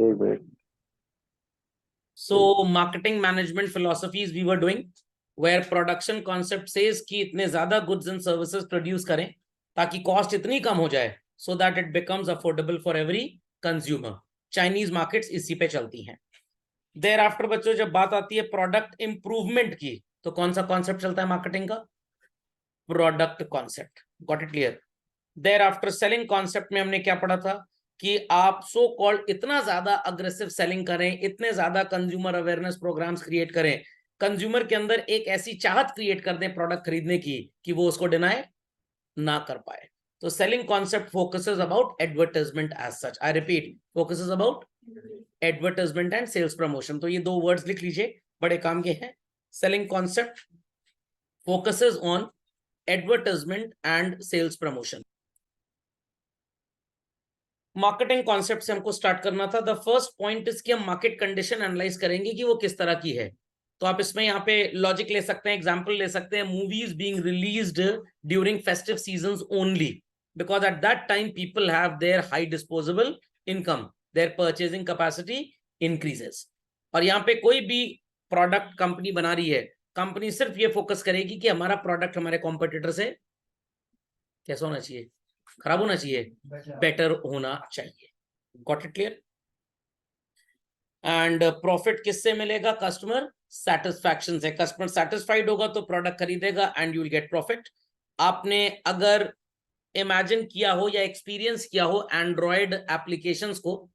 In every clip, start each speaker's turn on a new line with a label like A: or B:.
A: एक minute.
B: So marketing management philosophies we were doing, where production concept says कि इतने ज्यादा goods and services produce करें ताकि cost इतनी कम हो जाए, so that it becomes affordable for every consumer. Chinese markets इसी पे चलती हैं. Thereafter बच्चों जब बात आती है प्रोडक्ट इंप्रूवमेंट की, तो कौन सा कॉन्सेप्ट चलता है मार्केटिंग का? Product concept. Got it clear? Thereafter selling concept में हमने क्या पढ़ा था कि आप सो कॉल्ड इतना ज्यादा अग्रेसिव सेलिंग करें, इतने ज्यादा कंज्यूमर अवेयरनेस प्रोग्राम्स क्रिएट करें, कंज्यूमर के अंदर एक ऐसी चाहत क्रिएट कर दें प्रोडक्ट खरीदने की कि वो उसको डिनाई ना कर पाए. तो selling concept focuses about advertisement as such. I repeat, focuses about advertisement and sales promotion. तो ये दो वर्ड्स लिख लीजिए, बड़े काम के हैं. Selling concept focuses on advertisement and sales promotion. Marketing concept से हमको स्टार्ट करना था. द फर्स्ट पॉइंट इज कि हम मार्केट कंडीशन एनालाइज करेंगे कि वो किस तरह की है. तो आप इसमें यहाँ पे लॉजिक ले सकते हैं, एग्जांपल ले सकते हैं. Movies being released during festive seasons only, because at that time people have their high disposable income, their purchasing capacity increases. और यहाँ पे कोई भी प्रोडक्ट कंपनी बना रही है, कंपनी सिर्फ ये फोकस करेगी कि हमारा प्रोडक्ट हमारे कॉम्पिटिटर से कैसा होना चाहिए? खराब होना चाहिए, बेटर होना चाहिए. Got it clear? And profit किससे मिलेगा? कस्टमर सेटिस्फैक्शन से. कस्टमर सेटिस्फाइड होगा तो प्रोडक्ट खरीदेगा and you will get profit. आपने अगर इमेजिन किया हो या एक्सपीरियंस किया हो एंड्रॉयड एप्लीकेशंस को,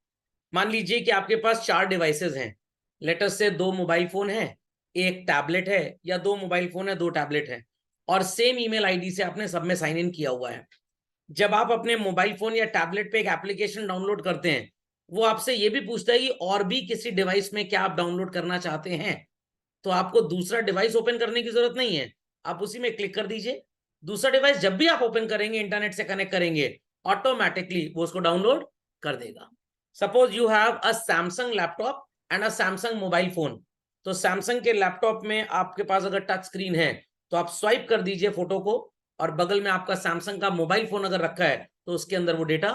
B: मान लीजिए कि आपके पास 4 डिवाइसेस हैं. लेटर से 2 मोबाइल फोन है, एक टैबलेट है, या 2 मोबाइल फोन है, 2 टैबलेट है, और सेम ईमेल आईडी से आपने सब में साइन इन किया हुआ है. जब आप अपने मोबाइल फोन या टैबलेट पे एक एप्लीकेशन डाउनलोड करते हैं, वो आपसे ये भी पूछता है कि और भी किसी डिवाइस में क्या आप डाउनलोड करना चाहते हैं. तो आपको दूसरा डिवाइस ओपन करने की जरूरत नहीं है, आप उसी में क्लिक कर दीजिए. दूसरा डिवाइस जब भी आप ओपन करेंगे, इंटरनेट से कनेक्ट करेंगे, ऑटोमेटिकली वो उसको डाउनलोड कर देगा. Suppose you have a Samsung laptop and a Samsung mobile phone. तो सैमसंग के लैपटॉप में आपके पास अगर टच स्क्रीन है, तो आप स्वाइप कर दीजिए फोटो को, और बगल में आपका सैमसंग का मोबाइल फोन अगर रखा है, तो उसके अंदर वो डेटा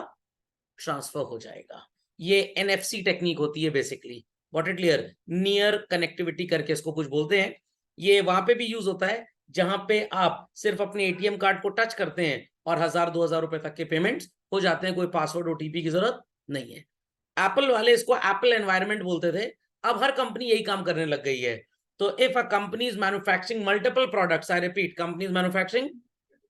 B: ट्रांसफर हो जाएगा. ये एनएफसी टेक्निक होती है basically. What it clear? Near connectivity करके इसको कुछ बोलते हैं. ये वहां पे भी यूज होता है जहां पे आप सिर्फ अपने एटीएम कार्ड को टच करते हैं और 1000-2000 रुपए तक के पेमेंट्स हो जाते हैं, कोई पासवर्ड ओटीपी की जरूरत नहीं है. एप्पल वाले इसको एप्पल एनवायरनमेंट बोलते थे, अब हर कंपनी यही काम करने लग गई है. तो if a company is manufacturing multiple products, I repeat, company is manufacturing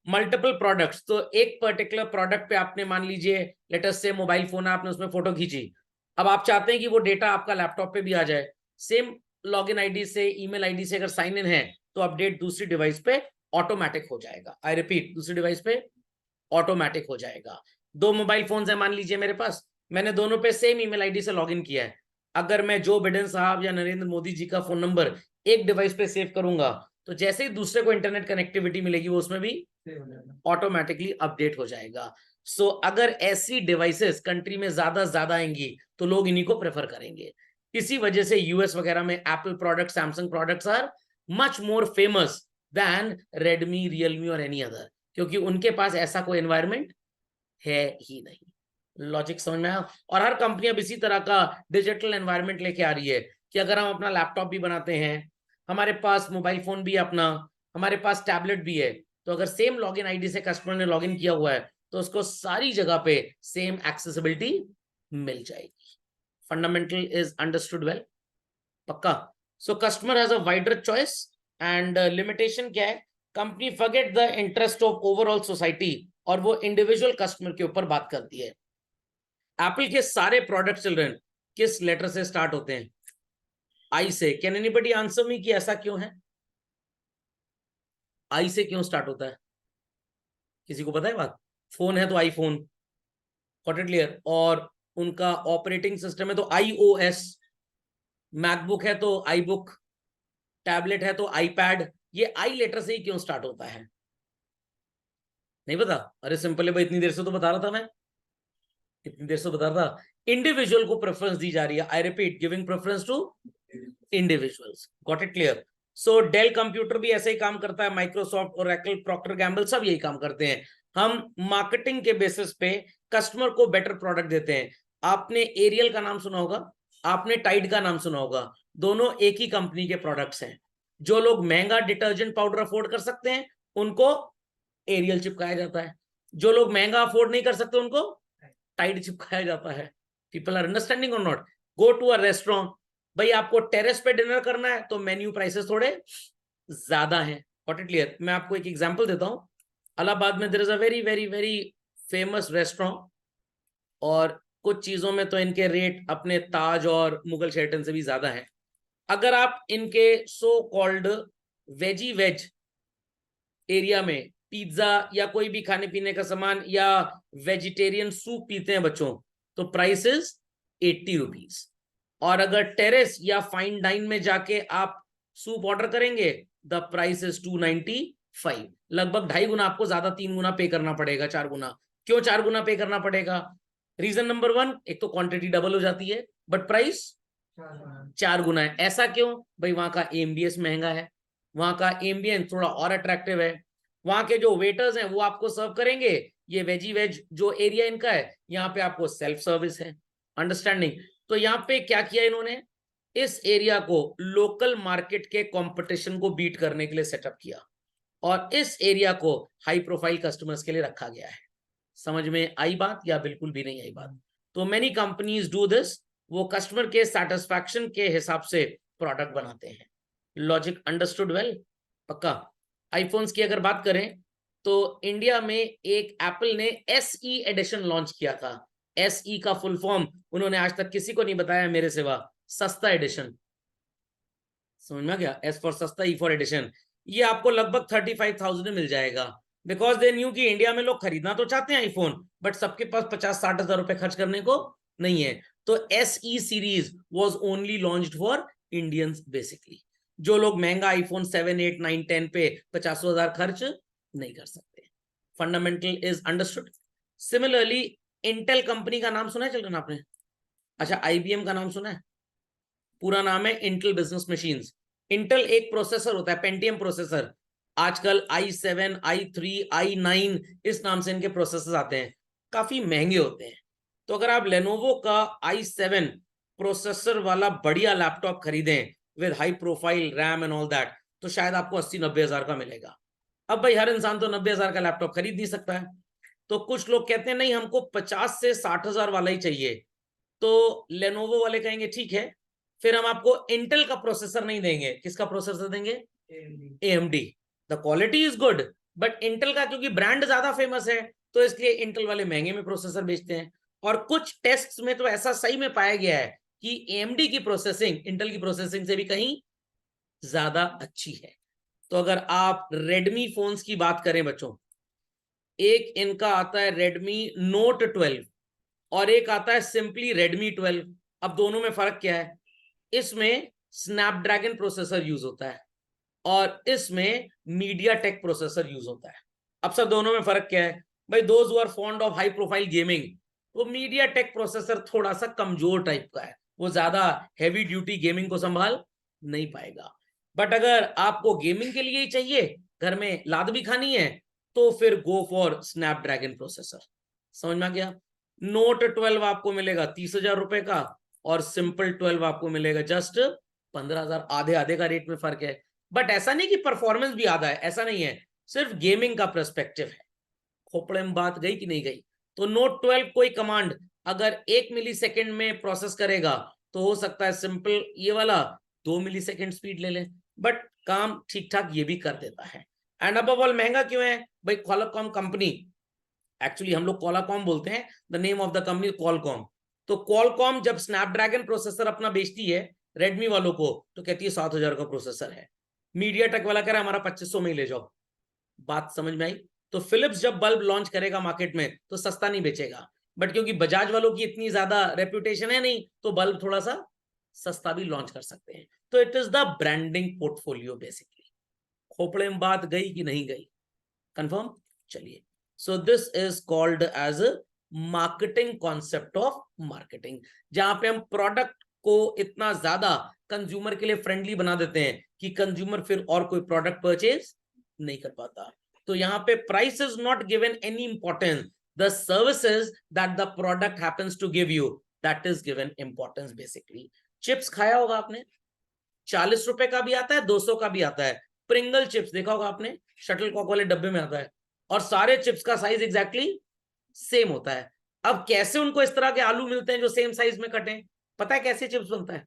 B: multiple products, तो एक पर्टिकुलर प्रोडक्ट पे आपने मान लीजिए लेटेस्ट से मोबाइल फोन है, आपने उसमें फोटो खींची. अब आप चाहते हैं कि वो डेटा आपका लैपटॉप पे भी आ जाए. सेम लॉगिन आईडी से, ईमेल आईडी से अगर साइन इन है, तो अपडेट दूसरी डिवाइस पे ऑटोमेटिक हो जाएगा. आई रिपीट, दूसरी डिवाइस पे ऑटोमेटिक हो जाएगा. 2 मोबाइल फोन है मान लीजिए मेरे पास, मैंने दोनों पे सेम ईमेल आईडी से लॉगिन किया है. अगर मैं जो बिडेन साहब या नरेंद्र मोदी जी का फोन नंबर एक डिवाइस पे सेव करूंगा, तो जैसे ही दूसरे को इंटरनेट कनेक्टिविटी मिलेगी, वो उसमें भी ऑटोमेटिकली अपडेट हो जाएगा. सो अगर ऐसी डिवाइसेस कंट्री में ज्यादा आएंगी, तो लोग इन्हीं को प्रेफर करेंगे. इसी वजह से यूएस वगैरह में Apple product, Samsung products are much more famous than Redmi, Realme और एनी अदर, क्योंकि उनके पास ऐसा कोई एनवायरमेंट है ही नहीं. लॉजिक समझ में आया? और हर कंपनी अब इसी तरह का डिजिटल एनवायरनमेंट लेके आ रही है कि अगर हम अपना लैपटॉप भी बनाते हैं, हमारे पास मोबाइल फोन भी अपना, हमारे पास टैबलेट भी है, तो अगर सेम लॉगिन आईडी से कस्टमर ने लॉगिन किया हुआ है, तो उसको सारी जगह पे सेम एक्सेसिबिलिटी मिल जाएगी. Fundamental is understood well? पक्का? So customer has a wider choice and limitation क्या है? Company forget the interest of overall society, और वो इंडिविजुअल कस्टमर के ऊपर बात करती है. एप्पल के सारे प्रोडक्ट चिल्ड्रन किस लेटर से स्टार्ट होते हैं? आई से. कैन एनीबडी आंसर मी कि ऐसा क्यों है? आई से क्यों स्टार्ट होता है? किसी को पता है बात? फोन है तो आईफोन, गॉट इट क्लियर, और उनका ऑपरेटिंग सिस्टम है तो आईओएस, मैकबुक है तो आईबुक, टैबलेट है तो आईपैड. ये आई लेटर से ही क्यों स्टार्ट होता है? नहीं पता? अरे सिंपल है भाई, इतनी देर से तो बता रहा था मैं, इतनी देर से बता रहा था. इंडिविजुअल को प्रेफरेंस दी जा रही है. I repeat, giving preference to individuals. Got it clear? So Dell computer भी ऐसे ही काम करता है, माइक्रोसॉफ्ट, ओरेकल, प्रॉक्टर गैम्बल सब यही काम करते हैं. हम मार्केटिंग के बेसिस पे कस्टमर को बेटर प्रोडक्ट देते हैं. आपने एरियल का नाम सुना होगा, आपने टाइड का नाम सुना होगा, दोनों एक ही कंपनी के प्रोडक्ट्स हैं। जो लोग महंगा डिटर्जेंट पाउडर अफोर्ड कर सकते हैं उनको एरियल चिपकाया जाता है, जो लोग महंगा अफोर्ड नहीं कर सकते उनको टाइड चिपकाया जाता है। पीपल आर अंडरस्टैंडिंग और not? Go to a restaurant, भाई आपको टेरेस पे डिनर करना है तो मेन्यू प्राइसेस थोड़े ज्यादा हैं। Got it clear? मैं आपको एक एग्जांपल देता हूं। इलाहाबाद में there is a very very very famous restaurant, और कुछ चीजों में तो इनके रेट अपने ताज और मुगल शेरटन से भी ज्यादा है। अगर आप इनके so called veggie veg area में पिज्जा या कोई भी खाने पीने का सामान या वेजिटेरियन सूप पीते हैं बच्चों, तो प्राइस इज 80 रुपीज। और अगर टेरेस या फाइन डाइन में जाके आप सूप ऑर्डर करेंगे, द प्राइस इज 295। लगभग 2.5 गुना आपको ज्यादा, 3 गुना पे करना पड़ेगा, 4 गुना। क्यों 4 गुना पे करना पड़ेगा? रीजन नंबर 1, एक तो क्वांटिटी डबल हो जाती है बट प्राइस 4 गुना है। ऐसा क्यों? भाई वहां का एमबीएस महंगा है, वहां का एम्बियंस थोड़ा और अट्रैक्टिव है, वहां के जो वेटर्स हैं वो आपको सर्व करेंगे। ये वेजी वेज जो एरिया इनका है, यहाँ पे आपको सेल्फ सर्विस है। अंडरस्टैंडिंग? तो यहाँ पे क्या किया इन्होंने, इस एरिया को लोकल मार्केट के कंपटीशन को बीट करने के लिए सेटअप किया, और इस एरिया को हाई प्रोफाइल कस्टमर्स के लिए रखा गया है। समझ में आई बात या बिल्कुल भी नहीं आई बात? तो मेनी कंपनीज डू दिस, वो कस्टमर के सेटिस्फैक्शन के हिसाब से प्रोडक्ट बनाते हैं। Logic understood well? पक्का? आईफोन्स की अगर बात करें तो इंडिया में एक एप्पल ने SE एडिशन लॉन्च किया था। SE का फुल फॉर्म उन्होंने आज तक किसी को नहीं बताया मेरे सिवा, सस्ता एडिशन। समझ में आ गया? S फॉर सस्ता, E फॉर एडिशन। ये आपको लगभग 35,000 में मिल जाएगा, बिकॉज दे न्यू कि इंडिया में लोग खरीदना तो चाहते हैं आईफोन, बट सबके पास 50-60 हजार रुपए खर्च करने को नहीं है। तो SE series was only launched for Indians basically. जो लोग महंगा आईफोन 7, 8, 9, 10 पे 50,000 खर्च नहीं कर सकते। Fundamental is understood. Similarly Intel company का नाम सुना है चिल्ड्रन आपने? अच्छा, IBM का नाम सुना है? पूरा नाम है इंटेल बिजनेस मशीन्स। इंटेल एक प्रोसेसर होता है, पेंटियम प्रोसेसर। आजकल i7, i3, i9 इस नाम से इनके प्रोसेसर आते हैं, काफी महंगे होते हैं। तो अगर आप लेनोवो का i7 प्रोसेसर वाला बढ़िया लैपटॉप खरीदें with high profile RAM and all that, तो शायद आपको 80-90 हजार का मिलेगा। अब भाई हर इंसान तो 90 हजार का लैपटॉप खरीद नहीं सकता है, तो कुछ लोग कहते हैं नहीं हमको 50 से 60 हजार वाला ही चाहिए। तो लेनोवो वाले कहेंगे ठीक है, फिर हम आपको इंटेल का प्रोसेसर नहीं देंगे। किसका प्रोसेसर देंगे? AMD। The quality is good, but Intel का क्योंकि ब्रांड ज्यादा फेमस है, तो इसलिए इंटेल वाले महंगे में प्रोसेसर बेचते हैं। और कुछ टेस्ट्स में तो ऐसा सही में पाया गया है कि AMD की प्रोसेसिंग इंटेल की प्रोसेसिंग से भी कहीं ज्यादा अच्छी है। तो अगर आप रेडमी फोन्स की बात करें बच्चों, एक इनका आता है रेडमी नोट 12 और एक आता है सिंपली रेडमी 12। अब दोनों में फर्क क्या है? इसमें स्नैपड्रैगन प्रोसेसर यूज होता है और इसमें मीडियाटेक प्रोसेसर यूज होता है। अब सर दोनों में फर्क क्या है? भाई those who are fond of high profile gaming, वो मीडियाटेक प्रोसेसर थोड़ा सा कमजोर टाइप का है, वो ज्यादा हैवी ड्यूटी गेमिंग को संभाल नहीं पाएगा। बट अगर आपको गेमिंग के लिए ही चाहिए, घर में लाद भी खानी है, तो फिर गो फॉर स्नैपड्रैगन प्रोसेसर। समझ में आ गया? नोट 12 आपको मिलेगा 30,000 रुपए का, और सिंपल 12 आपको मिलेगा जस्ट 15,000। आधे आधे का रेट में फर्क है, बट ऐसा नहीं कि परफॉर्मेंस भी आधा है, ऐसा नहीं है, सिर्फ गेमिंग का पर्सपेक्टिव है। खोपड़े में बात गई कि नहीं गई? तो नोट 12 कोई कमांड अगर 1 मिली सेकेंड में प्रोसेस करेगा, तो हो सकता है सिंपल ये वाला 2 मिली सेकेंड स्पीड ले ले, बट काम ठीक ठाक ये भी कर देता है। एंड अबव ऑल महंगा क्यों है? भाई क्वालकॉम कंपनी, एक्चुअली हम लोग क्वालकॉम बोलते हैं, the name of the company Qualcomm. तो क्वालकॉम जब स्नैपड्रैगन प्रोसेसर अपना बेचती है रेडमी वालों को, तो कहती है 7,000 का प्रोसेसर है। मीडियाटेक वाला कह रहा है हमारा 2500 में ही ले जाओ। बात समझ में आई? तो फिलिप्स जब बल्ब लॉन्च करेगा मार्केट में तो सस्ता नहीं बेचेगा, बट क्योंकि बजाज वालों की इतनी ज्यादा रेप्यूटेशन है नहीं, तो बल्ब थोड़ा सा सस्ता भी लॉन्च कर सकते हैं। तो it is the branding portfolio basically. खोपड़े में बात गई कि नहीं गई? कंफर्म? चलिए, so this is called as marketing concept of marketing, जहां पे हम प्रोडक्ट को इतना ज्यादा कंज्यूमर के लिए फ्रेंडली बना देते हैं कि कंज्यूमर फिर और कोई प्रोडक्ट परचेज नहीं कर पाता। तो यहाँ पे price is not given any importance, the services that the product happens to give you that is given importance basically. Chips खाया होगा आपने, 40 रुपए का भी आता है, 200 का भी आता है। प्रिंगल चिप्स देखा होगा आपने, शटल कॉक वाले डब्बे में आता है, और सारे चिप्स का साइज एग्जैक्टली सेम होता है। अब कैसे उनको इस तरह के आलू मिलते हैं जो सेम साइज में कटे? पता है कैसे चिप्स बनता है?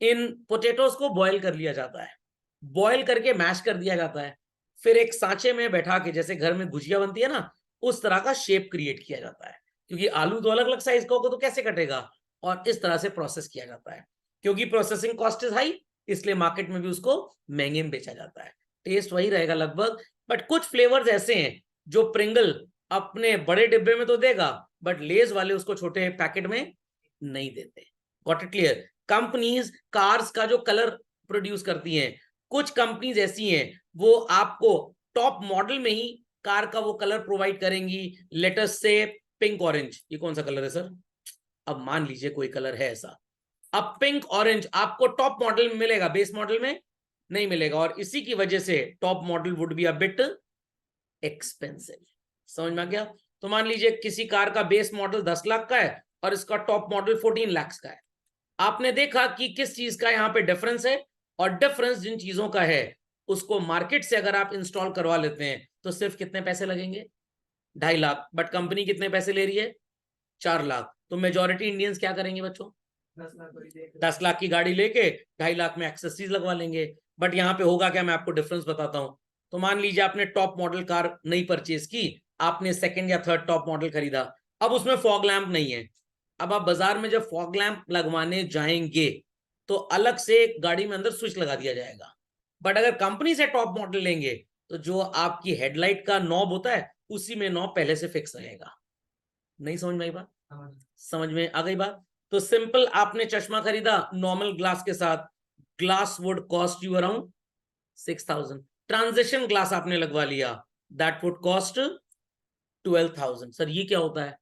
B: इन पोटेटोज को बॉईल कर लिया जाता है, बॉईल करके मैश कर दिया जाता है, फिर एक सांचे में बैठा के, जैसे घर में गुजिया बनती है ना, उस तरह का शेप क्रिएट किया जाता है। क्योंकि आलू तो अलग अलग साइज का होगा तो कैसे कटेगा, और इस तरह से प्रोसेस किया जाता है। क्योंकि प्रोसेसिंग कॉस्ट इज हाई, इसलिए मार्केट में भी उसको महंगे में बेचा जाता है। टेस्ट वही रहेगा लगभग, बट कुछ फ्लेवर्स ऐसे हैं जो प्रिंगल अपने बड़े डिब्बे में तो देगा, बट लेज वाले उसको छोटे पैकेट में नहीं देते। Got it clear? Companies cars का जो कलर प्रोड्यूस करती हैं, कुछ कंपनीज ऐसी हैं वो आपको टॉप मॉडल में ही कार का वो कलर प्रोवाइड करेंगी। लेटेस्ट से पिंक ऑरेंज, ये कौन सा कलर है सर? अब मान लीजिए कोई कलर है ऐसा, अब पिंक ऑरेंज आपको टॉप मॉडल में मिलेगा, बेस मॉडल में नहीं मिलेगा, और इसी की वजह से top model would be a bit expensive. समझ में आ गया? तो मान लीजिए किसी कार का बेस मॉडल 10 लाख का है और इसका टॉप मॉडल 14 लाख का है। आपने देखा कि किस चीज का यहां पे डिफरेंस है, और डिफरेंस जिन चीजों का है उसको मार्केट से अगर आप इंस्टॉल करवा लेते हैं तो सिर्फ कितने पैसे लगेंगे? 2.5 लाख। बट कंपनी कितने पैसे ले रही है? 4 लाख। तो मेजॉरिटी इंडियंस क्या करेंगे बच्चों? 10 लाख की गाड़ी लेके 2.5 लाख में एक्सेसरीज लगवा लेंगे। बट यहाँ पे होगा क्या, मैं आपको डिफरेंस बताता हूं। तो मान लीजिए आपने टॉप मॉडल कार नहीं परचेज की, आपने सेकंड या थर्ड टॉप मॉडल खरीदा, अब उसमें फॉग लैंप नहीं है। अब आप बाजार में जब फॉग लैंप लगवाने जाएंगे तो अलग से गाड़ी में अंदर स्विच लगा दिया जाएगा। बट अगर कंपनी से टॉप मॉडल लेंगे तो जो आपकी हेडलाइट का नॉब होता है उसी में नॉब पहले से फिक्स रहेगा। नहीं समझ में आई बात? समझ में आ गई बात? तो सिंपल, आपने चश्मा खरीदा नॉर्मल ग्लास के साथ, glass would cost you around 6,000। Transition glass आपने लगवा लिया, दैट वुड कॉस्ट 12,000। सर ये क्या होता है?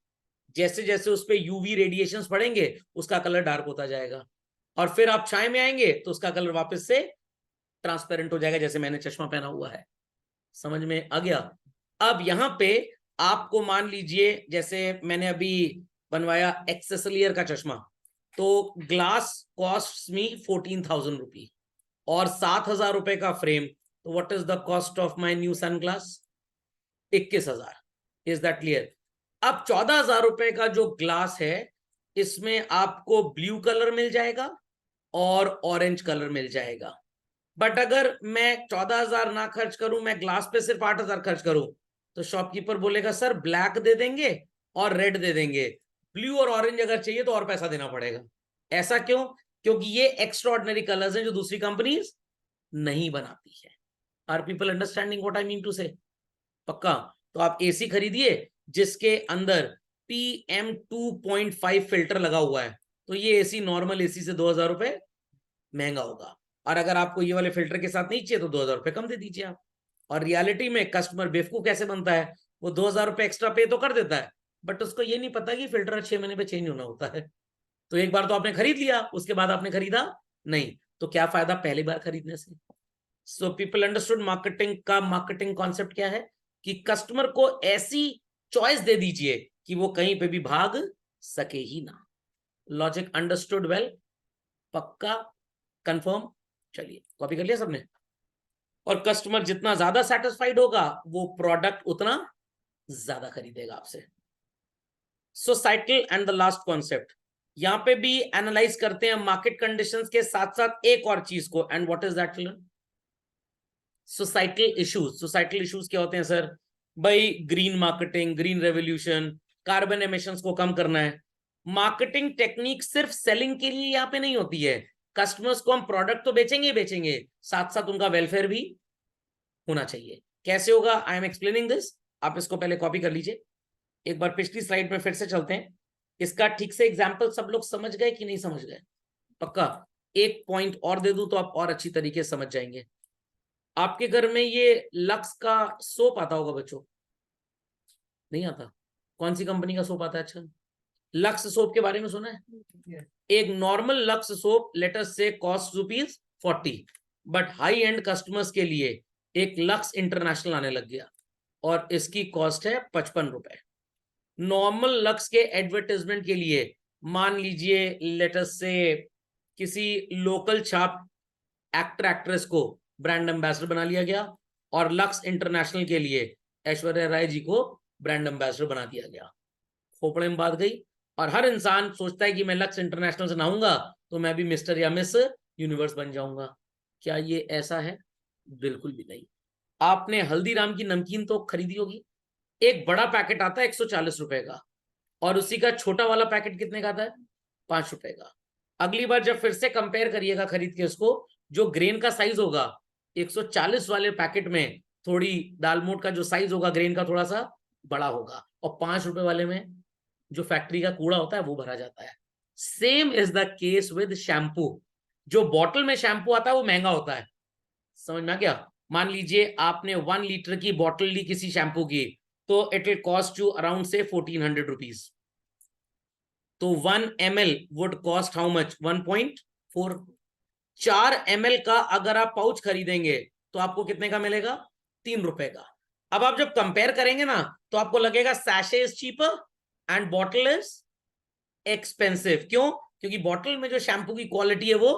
B: जैसे जैसे उस पर यूवी रेडिएशंस पड़ेंगे उसका कलर डार्क होता जाएगा, और फिर आप छाए में आएंगे तो उसका कलर वापस से ट्रांसपेरेंट हो जाएगा, जैसे मैंने चश्मा पहना हुआ है। समझ में आ गया? अब यहां पे आपको मान लीजिए जैसे मैंने अभी बनवाया एक्सेसलियर का चश्मा, तो ग्लास कॉस्ट मी 14,000 रुपी और 7,000 रुपए का फ्रेम। तो what is the cost of my new sunglass? 21,000। Is that clear? अब 14,000 रुपए का जो ग्लास है इसमें आपको ब्लू कलर मिल जाएगा और ऑरेंज कलर मिल जाएगा। बट अगर मैं 14,000 ना खर्च करूं, मैं ग्लास पे सिर्फ 8,000 खर्च करूं, तो शॉपकीपर बोलेगा सर ब्लैक दे देंगे और रेड दे देंगे, ब्लू और ऑरेंज अगर चाहिए तो और पैसा देना पड़ेगा। ऐसा क्यों? क्योंकि ये एक्स्ट्राऑर्डिनरी कलर्स हैं जो दूसरी कंपनीज नहीं बनाती है। Are people understanding what I mean to say? पक्का? तो आप एसी खरीदिए जिसके अंदर PM2.5 फिल्टर लगा हुआ है, तो ये एसी नॉर्मल एसी से 2,000 रुपए महंगा होगा। और अगर आपको ये वाले फिल्टर के साथ नहीं चाहिए तो 2,000 रुपए कम दे दीजिए आप। और रियलिटी में कस्टमर बेवकूफ कैसे बनता है, वो 2,000 रुपए एक्स्ट्रा पे तो कर देता है, बट उसको ये नहीं पता कि फिल्टर 6 महीने पे चेंज होना होता है। तो एक बार तो आपने खरीद लिया, उसके बाद आपने खरीदा नहीं, तो क्या फायदा पहली बार खरीदने से? सो पीपल अंडरस्टूड मार्केटिंग का मार्केटिंग कॉन्सेप्ट क्या है, कि कस्टमर को ऐसी चॉइस दे दीजिए कि वो कहीं पे भी भाग सके ही ना। Logic understood well? पक्का? कंफर्म? चलिए कॉपी कर लिया सबने? और कस्टमर जितना ज्यादा सेटिस्फाइड होगा वो प्रोडक्ट उतना ज्यादा खरीदेगा आपसे। Societal and the last concept, यहां पे भी एनालाइज करते हैं मार्केट कंडीशंस के साथ साथ एक और चीज को, and what is that children? Societal issues. Societal issues क्या होते हैं सर? भाई green marketing, green revolution, carbon emissions को कम करना है। मार्केटिंग टेक्निक सिर्फ सेलिंग के लिए यहाँ पे नहीं होती है। कस्टमर्स को हम प्रोडक्ट तो बेचेंगे ही बेचेंगे, साथ साथ उनका वेलफेयर भी होना चाहिए। कैसे होगा? आई एम एक्सप्लेनिंग दिस, आप इसको पहले कॉपी कर लीजिए। एक बार पिछली स्लाइड में फिर से चलते हैं। इसका ठीक से एग्जाम्पल सब लोग समझ गए कि नहीं समझ गए? पक्का? एक पॉइंट और दे दूं तो आप और अच्छी तरीके से समझ जाएंगे। आपके घर में ये लक्स का सोप आता होगा बच्चों? नहीं आता? कौन सी कंपनी का सोप आता है? अच्छा, लक्स सोप के बारे में सुना है? एक नॉर्मल लक्स सोप लेटेस्ट से cost ₹40, but high and customers के लिए एक लक्स इंटरनेशनल आने लग गया और इसकी कॉस्ट है ₹55। नॉर्मल लक्स के एडवर्टाइजमेंट के लिए मान लीजिए लेट अस से किसी लोकल छाप एक्टर एक्ट्रेस को ब्रांड एम्बेसडर बना लिया गया और लक्स इंटरनेशनल के लिए ऐश्वर्या राय जी को ब्रांड एम्बेसडर बना दिया गया। खोपड़े में बात गई। और हर इंसान सोचता है कि मैं लक्स इंटरनेशनल से नहाऊंगा तो मैं भी मिस्टर या मिस यूनिवर्स बन जाऊंगा। क्या ये ऐसा है? बिल्कुल भी नहीं। आपने हल्दीराम की नमकीन तो खरीदी होगी, एक बड़ा पैकेट आता है 140 रुपए का, और उसी का छोटा वाला पैकेट कितने का आता है? 5 रुपए का। अगली बार जब फिर से कंपेयर करिएगा खरीद के उसको, जो ग्रेन का साइज होगा 140 वाले पैकेट में थोड़ी दाल मोट का जो साइज होगा ग्रेन का थोड़ा सा बड़ा होगा, और 5 रुपए वाले में जो फैक्ट्री का कूड़ा होता है वो भरा जाता है। Same is the case with shampoo. जो बॉटल में शैम्पू आता है वो महंगा होता है, समझ में आ गया? मान लीजिए आपने 1 लीटर की बॉटल ली किसी शैम्पू की, तो it will cost you around से 1400 रुपीज। तो 1 ml would cost how much? 1.4। 4 ml का अगर आप पाउच खरीदेंगे तो आपको कितने का मिलेगा? 3 रुपए का। अब आप जब कंपेयर करेंगे ना तो आपको लगेगा sachet is cheaper and bottle is expensive. क्यों? क्योंकि बॉटल में जो शैम्पू की क्वालिटी है वो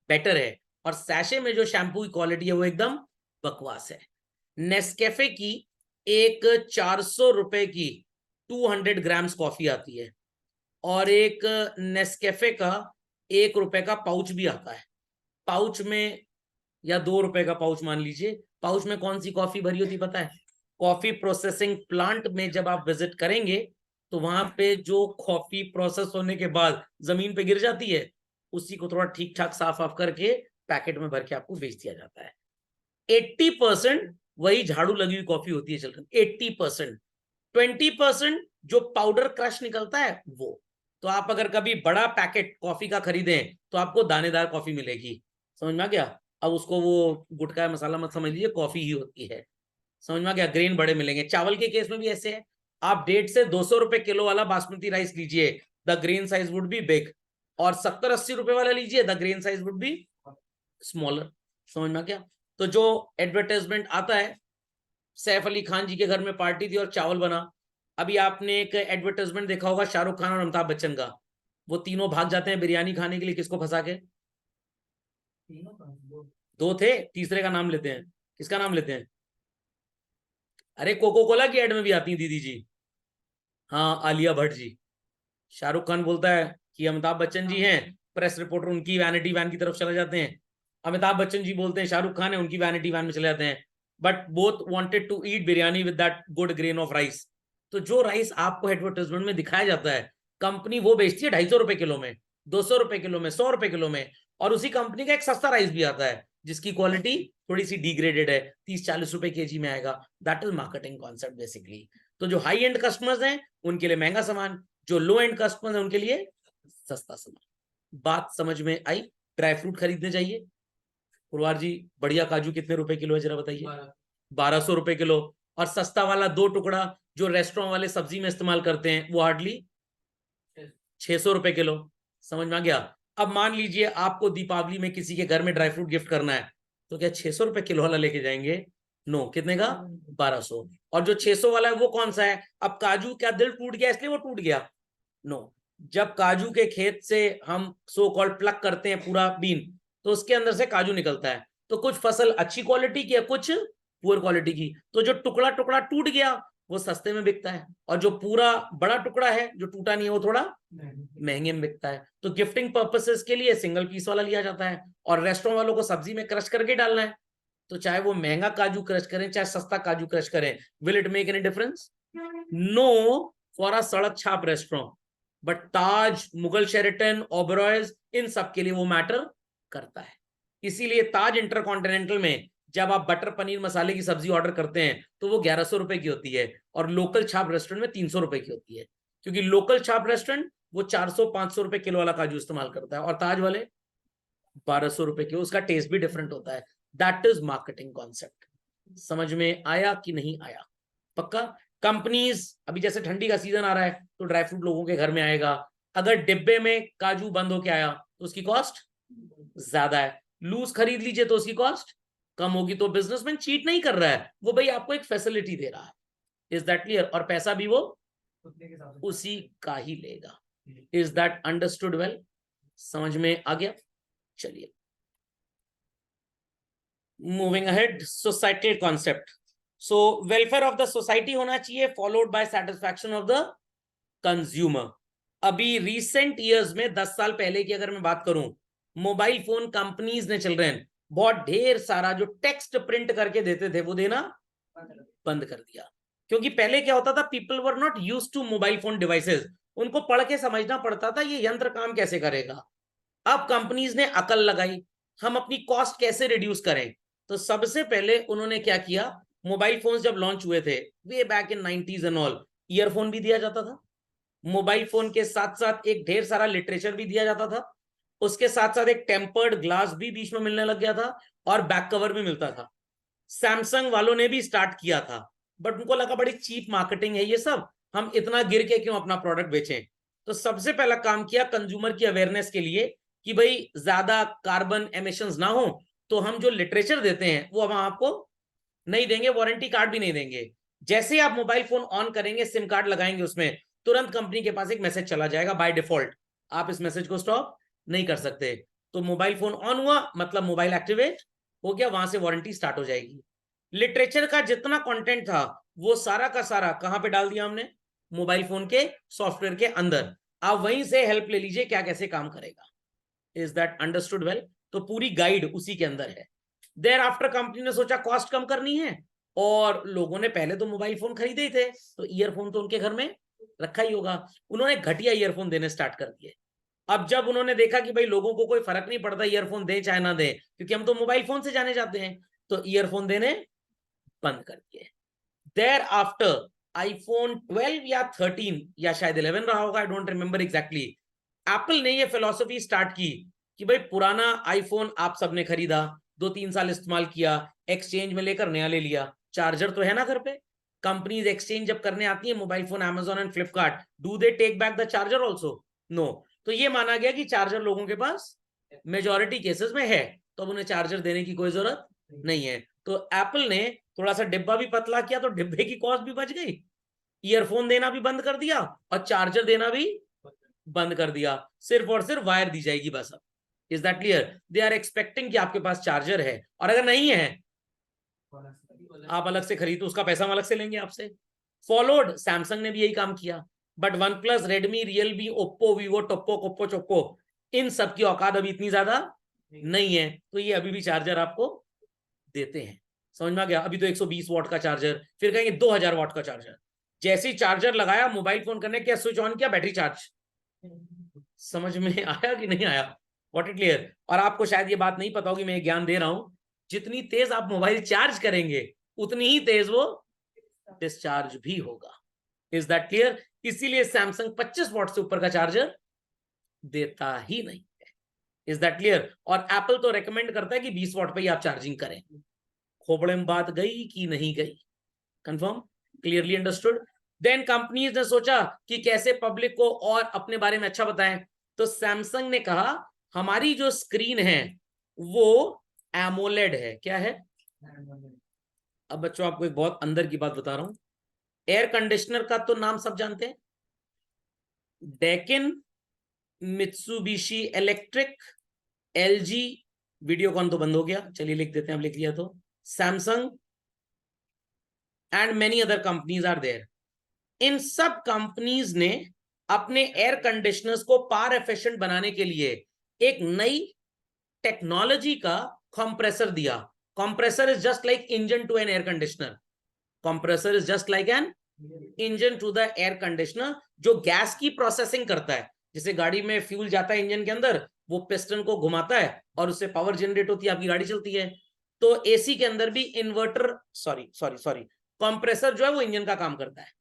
B: बेटर है, और सैशे में जो शैम्पू की क्वालिटी है वो एकदम बकवास है। नेस्कैफे की एक 400 रुपए की 200 ग्राम्स कॉफी आती है, और एक नेस्कैफे का 1 रुपए का पाउच भी आता है। पाउच में, या 2 रुपए का पाउच मान लीजिए, पाउच में कौन सी कॉफी भरी होती पता है? कॉफी प्रोसेसिंग प्लांट में जब आप विजिट करेंगे तो वहां पे जो कॉफी प्रोसेस होने के बाद जमीन पे गिर जाती है, उसी को थोड़ा ठीक ठाक साफ साफ करके पैकेट में भर के आपको बेच दिया जाता है। 80% वही झाड़ू लगी हुई कॉफी होती है चलकर, 80%। 20% जो पाउडर क्रश निकलता है वो। तो आप अगर कभी बड़ा पैकेट कॉफी का खरीदें तो आपको दानेदार कॉफी मिलेगी, समझ में आ गया? अब उसको वो गुटखा मसाला मत समझ लीजिए, कॉफी ही होती है, समझ में आ गया? ग्रेन बड़े मिलेंगे। चावल के केस में भी ऐसे है, आप 150 से 200 रुपए किलो वाला बासमती राइस लीजिए, the grain size would be big, और 70-80 रुपए वाला लीजिए, the grain size would be smaller, समझ में आ गया? तो जो एडवर्टाइजमेंट आता है, सैफ अली खान जी के घर में पार्टी थी और चावल बना। अभी आपने एक एडवर्टाइजमेंट देखा होगा शाहरुख खान और अमिताभ बच्चन का, वो तीनों भाग जाते हैं बिरयानी खाने के लिए, किसको फंसा के? दो थे, तीसरे का नाम लेते हैं, किसका नाम लेते हैं? अरे कोको कोला की एड में भी आती है दीदी जी, हाँ आलिया भट्ट जी। शाहरुख खान बोलता है कि अमिताभ बच्चन जी हैं, प्रेस रिपोर्टर उनकी वैनिटी वैन की तरफ चले जाते हैं। अमिताभ बच्चन जी बोलते हैं शाहरुख खान है, उनकी वैनिटी वैन में चले जाते हैं। But both wanted to eat biryani with that good grain of rice. तो जो राइस आपको एडवर्टाइजमेंट में दिखाया जाता है, कंपनी वो बेचती है 250 रुपए किलो में, 200 रुपए किलो में, 100 रुपए किलो में। और उसी कंपनी का एक सस्ता राइस भी आता है जिसकी क्वालिटी थोड़ी सी डिग्रेडेड है, 30-40 रुपए केजी में आएगा। That is marketing concept basically. तो जो हाई एंड कस्टमर्स हैं उनके लिए महंगा सामान, जो लो एंड कस्टमर्स हैं उनके लिए सस्ता सामान। बात समझ में आई? ड्राई फ्रूट खरीदने चाहिए, पुरवार जी बढ़िया काजू कितने रुपए किलो है जरा बताइए? 1200 रुपए किलो। और सस्ता वाला 2 टुकड़ा जो रेस्टोरेंट वाले सब्जी में इस्तेमाल करते हैं वो हार्डली 600 रुपए किलो, समझ में आ गया? अब मान लीजिए आपको दीपावली में किसी के घर में ड्राई फ्रूट गिफ्ट करना है, तो क्या 600 रुपए किलो वाला लेके जाएंगे? नो, कितने का? 1200। और जो 600 वाला है वो कौन सा है? अब काजू क्या दिल टूट गया इसलिए वो टूट गया? नो। जब काजू के खेत से हम सो कॉल्ड प्लक करते हैं पूरा बीन, तो उसके अंदर से काजू निकलता है। तो कुछ फसल अच्छी क्वालिटी की है, कुछ पुअर क्वालिटी की। तो जो टुकड़ा टुकड़ा टूट गया वो सस्ते में बिकता है, और जो पूरा बड़ा टुकड़ा है जो टूटा नहीं है वो थोड़ा महंगे में बिकता है। तो गिफ्टिंग पर्पसेस के लिए सिंगल पीस वाला लिया जाता है, और रेस्टोरेंट वालों को सब्जी में क्रश करके डालना है। तो चाहे वो महंगा काजू क्रश करें चाहे सस्ता काजू क्रश करें, will it make any difference? No, for a सड़क छाप restaurant. But Taj, Mughal Sheraton, Oberois, इन सब के लिए वो मैटर करता है। इसीलिए ताज इंटरकॉन्टिनेंटल में जब आप बटर पनीर मसाले की सब्जी ऑर्डर करते हैं तो वो 1100 रुपए की होती है, और लोकल छाप रेस्टोरेंट में 300 रुपए की होती है, क्योंकि लोकल छाप रेस्टोरेंट वो 400-500 रुपए किलो वाला काजू इस्तेमाल करता है, और ताज वाले 1200 रुपए किलो। उसका टेस्ट भी डिफरेंट होता है। That is marketing concept. समझ में आया कि नहीं आया? पक्का? कंपनीज, अभी जैसे ठंडी का सीजन आ रहा है तो ड्राई फ्रूट लोगों के घर में आएगा। अगर डिब्बे में काजू बंद होके आया तो उसकी कॉस्ट ज्यादा है, लूज खरीद लीजिए तो उसकी कॉस्ट कम होगी। तो बिजनेसमैन चीट नहीं कर रहा है, वो भाई आपको एक फैसिलिटी दे रहा है। Is that clear? और पैसा भी वो उसी का ही लेगा। Is that understood well? समझ में आ गया? चलिए, moving ahead, societal concept. So welfare of the society होना चाहिए, followed by satisfaction of the consumer. अभी रिसेंट ईयर्स में 10 साल पहले की अगर मैं बात करूं, मोबाइल फोन कंपनीज ने चल रहे हैं, बहुत ढेर सारा जो टेक्स्ट प्रिंट करके देते थे वो देना बंद कर दिया। क्योंकि पहले क्या होता था, people were not used to mobile phone devices, उनको पढ़ के समझना पड़ता था ये यंत्र काम कैसे करेगा। अब कंपनीज ने अकल लगाई, हम अपनी कॉस्ट कैसे रिड्यूस करें। तो सबसे पहले उन्होंने क्या किया, मोबाइल फोन्स जब लॉन्च हुए थे way back in 90s and all, earphone भी दिया जाता था। मोबाइल फोन के साथ साथ एक ढेर सारा लिटरेचर भी दिया जाता था, उसके साथ साथ एक टेम्पर्ड ग्लास भी बीच में मिलने लग गया था, और बैक कवर भी मिलता था। सैमसंग वालों ने भी स्टार्ट किया था, बट उनको लगा बड़ी चीप मार्केटिंग है ये सब, हम इतना गिर के क्यों अपना प्रोडक्ट बेचें। तो सबसे पहला काम किया कंज्यूमर की अवेयरनेस के लिए कि भाई ज्यादा कार्बन एमिशंस ना हो, तो हम जो लिटरेचर देते हैं वो हम आपको नहीं देंगे, वारंटी कार्ड भी नहीं देंगे। जैसे ही आप मोबाइल फोन ऑन करेंगे, सिम कार्ड लगाएंगे उसमें, तुरंत कंपनी के पास एक मैसेज चला जाएगा बाय डिफॉल्ट, आप इस मैसेज को स्टॉप नहीं कर सकते। तो मोबाइल फोन ऑन हुआ मतलब मोबाइल एक्टिवेट हो गया, वहां से वारंटी स्टार्ट हो जाएगी। लिटरेचर का जितना कंटेंट था वो सारा का सारा कहां पे डाल दिया हमने, मोबाइल फोन के सॉफ्टवेयर के अंदर। आप वहीं से हेल्प ले लीजिए क्या कैसे काम करेगा। Is that understood well? तो पूरी गाइड उसी के अंदर है। देयर आफ्टर कंपनी ने सोचा कॉस्ट कम करनी है, और लोगों ने पहले तो मोबाइल फोन खरीदे ही थे, तो ईयरफोन तो उनके घर में रखा ही होगा, उन्होंने घटिया ईयरफोन देने स्टार्ट कर दिए। अब जब उन्होंने देखा कि भाई लोगों को कोई फर्क नहीं पड़ता ईयरफोन दे चाहे ना दे, क्योंकि हम तो मोबाइल फोन से जाने जाते हैं, तो ईयरफोन देने बंद कर दिए। देयर आफ्टर आईफोन 12 या 13 या शायद 11 रहा होगा, I don't remember exactly, Apple ने ये फिलॉसफी स्टार्ट की कि भाई पुराना आईफोन आप सबने खरीदा, 2-3 साल इस्तेमाल किया, एक्सचेंज में लेकर नया ले लिया, चार्जर तो है ना घर पे, कंपनीज एक्सचेंज जब करने आती है, mobile phone Amazon and Flipkart, do they take back the charger also? No. तो ये माना गया कि चार्जर लोगों के पास मेजोरिटी केसेस में है, तो अब उन्हें चार्जर देने की कोई जरूरत नहीं है। तो एप्पल ने थोड़ा सा डिब्बा भी पतला किया, तो डिब्बे की कॉस्ट भी बच गई, ईयरफोन देना भी बंद कर दिया और चार्जर देना भी बंद कर दिया, सिर्फ और सिर्फ वायर दी जाएगी बस। अब is that clear? They are expecting कि आपके पास चार्जर है, और अगर नहीं है आप अलग से खरीदो, उसका पैसा हम अलग से लेंगे आपसे। फॉलोड, सैमसंग ने भी यही काम किया, but OnePlus, Redmi, Realme, Oppo, Vivo, टोप्पो, कोप्पो, चोप्पो, इन सब की औकात अभी इतनी ज्यादा नहीं है, तो ये अभी भी चार्जर आपको देते हैं। समझ में आ गया? अभी तो 120 वॉट का चार्जर, फिर कहेंगे 2000 वॉट का चार्जर। जैसे ही चार्जर लगाया, मोबाइल फोन करने क्या स्विच ऑन किया, बैटरी चार्ज। समझ में आया कि नहीं आया? What it clear? और आपको शायद ये बात नहीं पता होगी, मैं ज्ञान दे रहा हूं, जितनी तेज आप मोबाइल चार्ज करेंगे उतनी ही तेज वो डिस्चार्ज भी होगा। Is that clear? इसीलिए सैमसंग 25 वॉट से ऊपर का चार्जर देता ही नहीं है। Is that clear? और एप्पल तो रेकमेंड करता है कि 20 वॉट पे ही आप चार्जिंग करें। खोपड़े में बात गई कि नहीं गई? Confirm? Clearly understood? Then companies ने सोचा कि कैसे पब्लिक को और अपने बारे में अच्छा बताएं, तो सैमसंग ने कहा हमारी जो स्क्रीन है वो एमोलेड है। क्या है? अब बच्चों आपको एक बहुत अंदर की बात बता रहा हूं, एयर कंडीशनर का तो नाम सब जानते हैं, Deccan, Mitsubishi electric, LG, Videocon तो बंद हो गया, चलिए लिख देते हैं, अब लिख लिया तो, Samsung and many other companies are there. इन सब कंपनीज ने अपने एयर कंडीशनर्स को पावर एफिशिएंट बनाने के लिए एक नई टेक्नोलॉजी का कंप्रेसर दिया। Compressor is just like engine to an air conditioner. Compressor is just like an engine to the air conditioner, जो गैस की प्रोसेसिंग करता है। जैसे गाड़ी में फ्यूल जाता है इंजन के अंदर, वो पिस्टन को घुमाता है और उससे पावर जनरेट होती है, आपकी गाड़ी चलती है। तो एसी के अंदर भी इन्वर्टर, सॉरी कंप्रेसर जो है वो इंजन का काम करता है।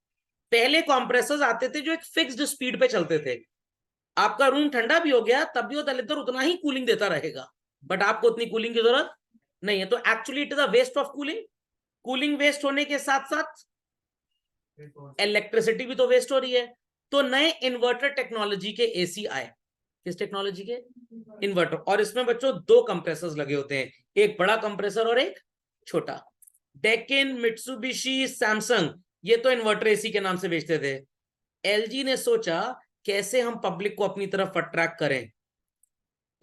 B: पहले कंप्रेसर्स आते थे जो एक फिक्स्ड स्पीड पे चलते थे, आपका रूम ठंडा भी हो गया तब भी वो दलितर उतना ही कूलिंग देता रहेगा, बट आपको उतनी कूलिंग की जरूरत नहीं है। तो actually it is a waste of cooling. Cooling waste होने के साथ साथ इलेक्ट्रिसिटी भी तो वेस्ट हो रही है। तो नए इन्वर्टर टेक्नोलॉजी के एसी आए। किस टेक्नोलॉजी के? इन्वर्टर। और इसमें बच्चों दो कंप्रेसर्स लगे होते हैं, एक बड़ा कंप्रेसर और एक छोटा। डेकिन, मित्सुबिशी, सैमसंग, ये तो इन्वर्टर एसी के नाम से बेचते थे। एलजी ने सोचा कैसे हम पब्लिक को अपनी तरफ अट्रैक्ट करें।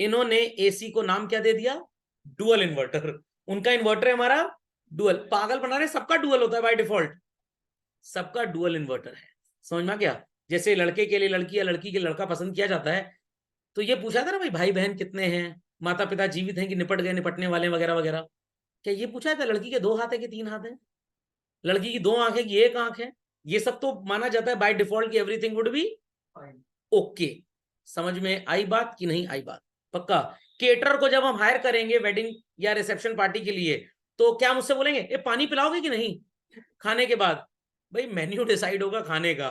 B: इन्होंने एसी को नाम क्या दे दिया, डुअल इन्वर्टर। उनका इन्वर्टर है हमारा डुअल। पागल बना रहे, सबका डुअल होता है बाय डिफॉल्ट, सबका डुअल इन्वर्टर है। समझ में आ गया। जैसे लड़के के लिए लड़की या लड़की के लड़का पसंद किया जाता है, तो ये पूछा था ना भाई भाई बहन कितने हैं, माता पिता जीवित हैं कि निपट गए, निपटने वाले वगैरह वगैरह। क्या ये पूछा था लड़की के 2 हाथ है कि 3 हाथ है, लड़की की 2 आंखें कि 1 आंख है। ये सब तो माना जाता है बाय डिफॉल्ट कि एवरीथिंग वुड बी ओके। समझ में आई बात कि नहीं आई बात। पक्का। केटरर को जब हम हायर करेंगे वेडिंग या रिसेप्शन पार्टी के लिए, तो क्या मुझसे बोलेंगे ये पानी पिलाओगे कि नहीं खाने के बाद। भाई मेन्यू डिसाइड होगा खाने का।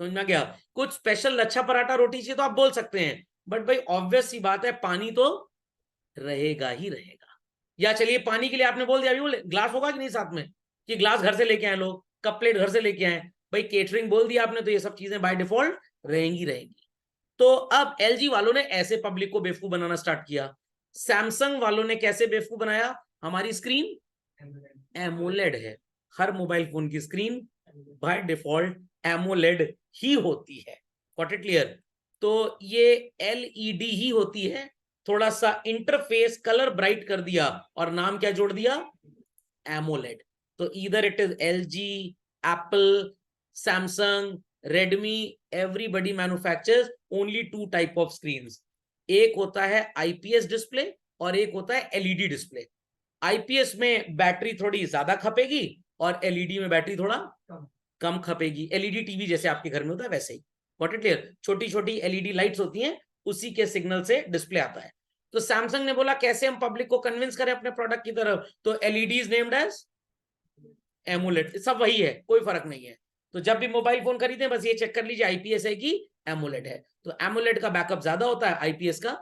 B: समझ में गया। कुछ स्पेशल लच्छा पराठा रोटी चाहिए तो आप बोल सकते हैं, बट भाई ऑब्वियस सी बात है पानी तो रहेगा ही रहेगा। या चलिए पानी के लिए आपने बोल दिया, अभी बोले ग्लास होगा कि नहीं साथ में, कि ग्लास घर से लेके आए लोग, कप प्लेट घर से लेके आए। भाई केटरिंग बोल दिया आपने, तो ये सब चीजें बाय डिफॉल्ट रहेंगी रहेंगी। तो अब एलजी वालों ने ऐसे पब्लिक को बेवकूफ बनाना स्टार्ट किया। सैमसंग वालों ने कैसे बेवकूफ बनाया, हमारी स्क्रीन एमोलेड है। हर मोबाइल फोन की स्क्रीन बाय डिफॉल्ट एमोलेड ही होती है। Got it clear. तो ये एलईडी ही होती है, थोड़ा सा इंटरफेस कलर ब्राइट कर दिया और नाम क्या जोड़ दिया, एमोलेड। तो इधर it is LG, Apple, Samsung, Redmi, everybody manufactures only 2 type of screens. एक होता है आईपीएस डिस्प्ले और एक होता है एलईडी डिस्प्ले। आईपीएस में बैटरी थोड़ी ज्यादा खपेगी और एलईडी में बैटरी थोड़ा कम खपेगी। एलईडी टीवी जैसे आपके घर में होता है वैसे ही। Got it clear. छोटी छोटी एलईडी लाइट्स होती हैं, उसी के सिग्नल से डिस्प्ले आता है। तो सैमसंग ने बोला कैसे हम पब्लिक को कन्विंस करें अपने प्रोडक्ट की तरफ, तो LED is named as AMOLED. सब वही है, कोई फर्क नहीं है। तो जब भी मोबाइल फोन खरीदें बस ये चेक कर लीजिए आईपीएस है कि एमोलेड है। तो एमोलेड का बैकअप ज्यादा होता है, आईपीएस का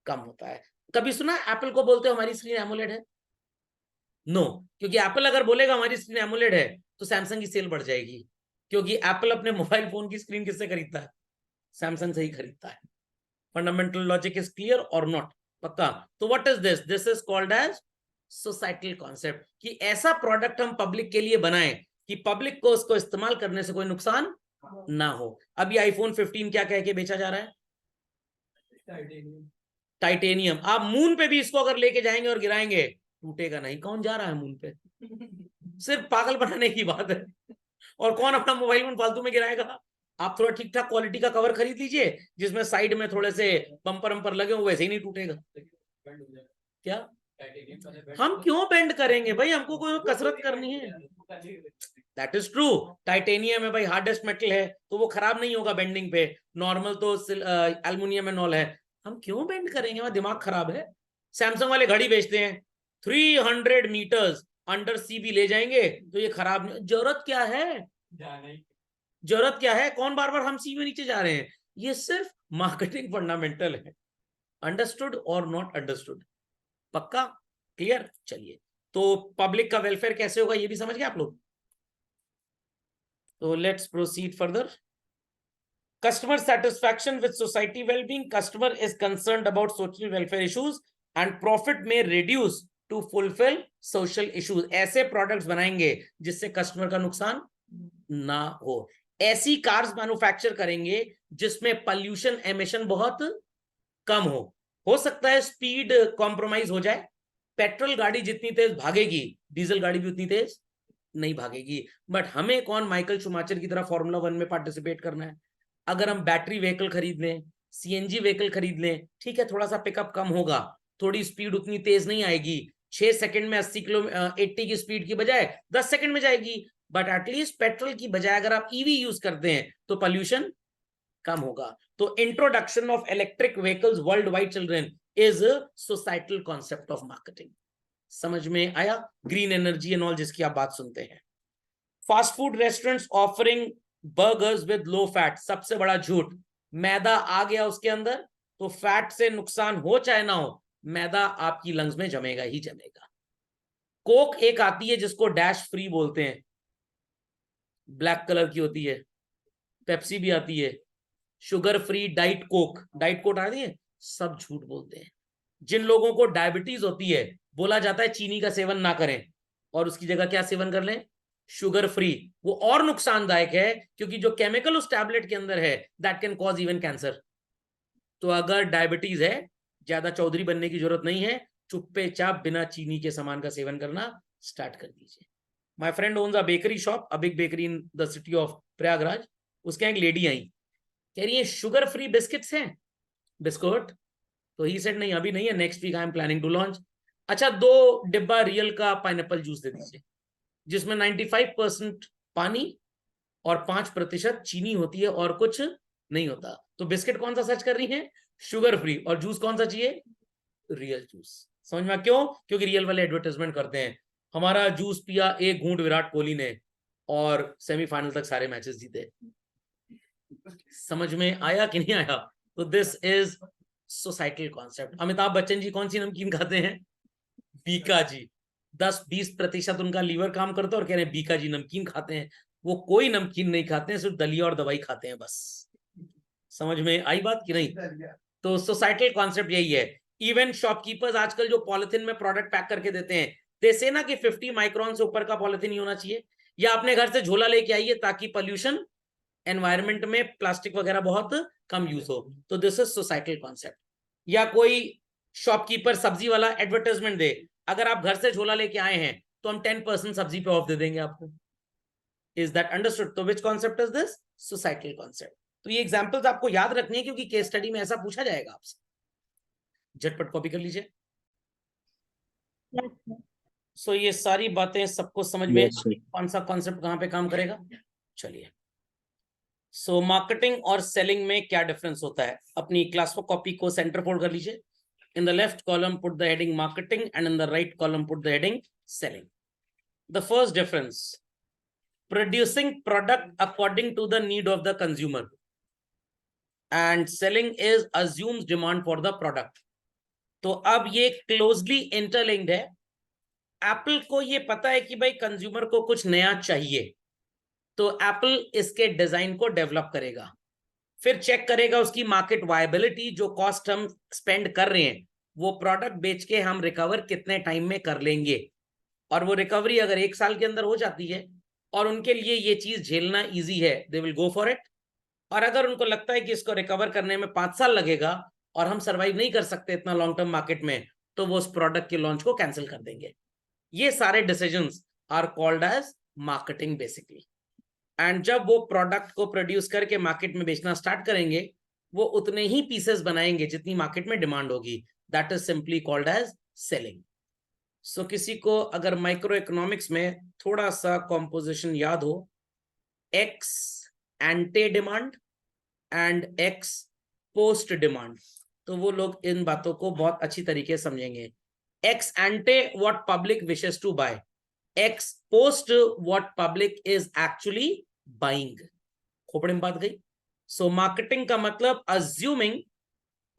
B: कम होता है। कभी सुना एप्पल को बोलते हो हमारी स्क्रीन एमोलेड है? नो, क्योंकि एप्पल अगर बोलेगा हमारी स्क्रीन एमोलेड है तो सैमसंग की सेल बढ़ जाएगी, क्योंकि एप्पल अपने मोबाइल फोन की स्क्रीन किससे खरीदता है, सैमसंग से ही खरीदता है। फंडामेंटल लॉजिक इज क्लियर और नॉट? पक्का। तो what is this, this is called as societal concept, कि ऐसा प्रोडक्ट हम पब्लिक के लिए बनाएं कि पब्लिक को उसको इस्तेमाल करने से कोई नुकसान ना हो। अभी आईफोन 15 क्या कह के बेचा जा रहा है, टाइटेनियम। आप मून पे भी इसको अगर लेके जाएंगे और गिराएंगे टूटेगा नहीं। कौन जा रहा है मून पे, सिर्फ पागल बनाने की बात है। और कौन अपना मोबाइल फोन फालतू में गिराएगा। आप थोड़ा ठीक ठाक क्वालिटी का कवर खरीद लीजिए जिसमें साइड में थोड़े से बम्पर वम्पर लगे हो, वैसे ही नहीं टूटेगा। क्या हम क्यों बेंड करेंगे भाई, हमको कोई कसरत करनी है। That is true. टाइटेनियम है भाई, हार्डेस्ट मेटल है, तो वो खराब नहीं होगा बेंडिंग पे। नॉर्मल तो एल्युमिनियम एंड ऑल है, हम क्यों बेंड करेंगे, हमारा दिमाग खराब है। सैमसंग वाले घड़ी बेचते हैं 300 मीटर्स अंडर सी भी ले जाएंगे, तो ये खराब नहीं। जरूरत क्या है, जरूरत क्या है, कौन बार बार हम सी में नीचे जा रहे हैं। ये सिर्फ मार्केटिंग फंडामेंटल है। अंडरस्टूड और नॉट अंडरस्टूड? पक्का क्लियर। चलिए, तो पब्लिक का वेलफेयर कैसे होगा ये भी समझ गए आप लोग। तो let's proceed further. Customer satisfaction with society well-being. Customer is concerned about social welfare issues and profit may reduce to fulfill social issues. ऐसे प्रोडक्ट्स बनाएंगे जिससे कस्टमर का नुकसान ना हो। ऐसी कार्स मैन्युफैक्चर करेंगे जिसमें पॉल्यूशन एमिशन बहुत कम हो सकता है स्पीड कॉम्प्रोमाइज हो जाए। पेट्रोल गाड़ी जितनी तेज भागेगी डीजल गाड़ी भी उतनी तेज नहीं भागेगी। बट हमें कौन माइकल शुमाचर की तरह फॉर्मूला 1 में पार्टिसिपेट करना है। अगर हम बैटरी व्हीकल खरीद लें, सीएनजी व्हीकल खरीद लें, ठीक है थोड़ा सा पिकअप कम होगा, थोड़ी स्पीड उतनी तेज नहीं आएगी, 6 सेकंड में 80 की स्पीड की बजाय 10 सेकंड में जाएगी। बट एटलीस्ट पेट्रोल की बजाय अगर आप ईवी यूज करते हैं तो पॉल्यूशन कम होगा। तो introduction of electric vehicles world wide children is societal concept of marketing. समझ में आया। ग्रीन एनर्जी एंड ऑल जिसकी आप बात सुनते हैं। Fast food restaurants offering burgers with low fat. सबसे बड़ा झूठ, मैदा आ गया उसके अंदर तो फैट से नुकसान हो चाहे ना हो, मैदा आपकी लंग्स में जमेगा ही जमेगा। कोक एक आती है जिसको डैश फ्री बोलते हैं, ब्लैक कलर की होती है। पेप्सी भी आती है, sugar free diet Coke, diet Coke आती है। सब झूठ बोलते हैं। जिन लोगों को डायबिटीज होती है बोला जाता है चीनी का सेवन ना करें और उसकी जगह क्या सेवन कर लें, शुगर फ्री, वो और नुकसानदायक है क्योंकि जो केमिकल उस टैबलेट के अंदर है that can cause even cancer. तो अगर डायबिटीज है, ज्यादा चौधरी बनने की जरूरत नहीं है, चुप्पे चाप बिना चीनी के सामान का सेवन करना स्टार्ट कर दीजिए। My friend owns a bakery shop, a big bakery in the city of Prayagraj. उसके एक लेडी आई, कह रही है शुगर फ्री बिस्किट्स हैं, बिस्कुट। तो ही सेड नहीं, अभी नहीं है, next week I am planning to launch. अच्छा, 2 डिब्बा रियल का पाइनएप्पल जूस दे दीजिए, जिसमें 95% पानी और 5% चीनी होती है और कुछ नहीं होता। तो बिस्किट कौन सा सर्च कर रही है? Sugar free. और जूस कौन सा चाहिए? Real juice. समझ में? क्यों? क्योंकि रियल वाले एडवर्टाइजमेंट करते हैं। हमारा जूस पिया एक घूंट विराट कोहली ने और सेमीफाइनल तक सारे मैचेस जीते। समझ में आया कि नहीं आया? तो this is societal concept. Amitabh Bachchan ji कौन सी नमकीन खाते हैं? बीका जी। 10-20% उनका लीवर काम करता है और कह रहे हैं बीका जी नमकीन खाते हैं। वो कोई नमकीन नहीं खाते हैं, सिर्फ दलिया और दवाई खाते हैं बस। समझ में आई बात कि नहीं? तो सोसाइटल कॉन्सेप्ट यही है। इवन शॉपकीपर्स आजकल जो पॉलिथीन में प्रोडक्ट पैक करके देते हैं, जैसे ना कि 50 माइक्रोन से ऊपर का पॉलिथीन नहीं होना चाहिए, या अपने घर से झोला लेके आइए ताकि पोल्यूशन एनवायरमेंट में प्लास्टिक वगैरह बहुत कम यूज हो। तो दिस इज सोसाइटल कॉन्सेप्ट। या कोई शॉपकीपर सब्जी वाला एडवर्टाइजमेंट दे, अगर आप घर से झोला लेके आए हैं तो हम 10% सब्जी पे ऑफ दे देंगे आपको। Is that understood? तो which concept is this? Societal concept. तो ये एग्जांपल्स आपको याद रखनी है क्योंकि केस स्टडी में ऐसा पूछा जाएगा आपसे। झटपट कॉपी कर लीजिए। सो ये सारी बातें सबको समझ में कौन सा कॉन्सेप्ट कहां पे काम करेगा? चलिए, सो मार्केटिंग और सेलिंग में क्या डिफरेंस होता है? अपनी क्लास कॉपी को सेंटर फोल्ड कर लीजिए। In the left column, put the heading marketing, and in the right column, put the heading selling. The first difference, producing product according to the need of the consumer, and selling is assumes demand for the product. तो अब ये closely interlinked है। Apple को ये पता है कि भाई कंज्यूमर को कुछ नया चाहिए, तो एप्पल इसके डिजाइन को डेवलप करेगा, फिर चेक करेगा उसकी मार्केट वायबिलिटी, जो कॉस्ट हम स्पेंड कर रहे हैं वो प्रोडक्ट बेच के हम रिकवर कितने टाइम में कर लेंगे। और वो रिकवरी अगर 1 साल के अंदर हो जाती है और उनके लिए ये चीज झेलना इजी है, they will go for it. और अगर उनको लगता है कि इसको रिकवर करने में 5 साल लगेगा और हम सर्वाइव नहीं कर सकते इतना लॉन्ग टर्म मार्केट में, तो वो उस प्रोडक्ट के लॉन्च को कैंसिल कर देंगे। ये सारे decisions are called as marketing basically. And जब वो प्रोडक्ट को प्रोड्यूस करके मार्केट में बेचना स्टार्ट करेंगे, वो उतने ही पीसेस बनाएंगे जितनी मार्केट में डिमांड होगी। That is simply called as selling. So किसी को अगर माइक्रो इकोनॉमिक्स में थोड़ा सा कॉम्पोजिशन याद हो, x एंटे demand and x post demand, तो वो लोग इन बातों को बहुत अच्छी तरीके से समझेंगे। Ex ante what public wishes to buy, ex post what public is actually buying. खोपड़े में बात गई। सो मार्केटिंग का मतलब अज्यूमिंग,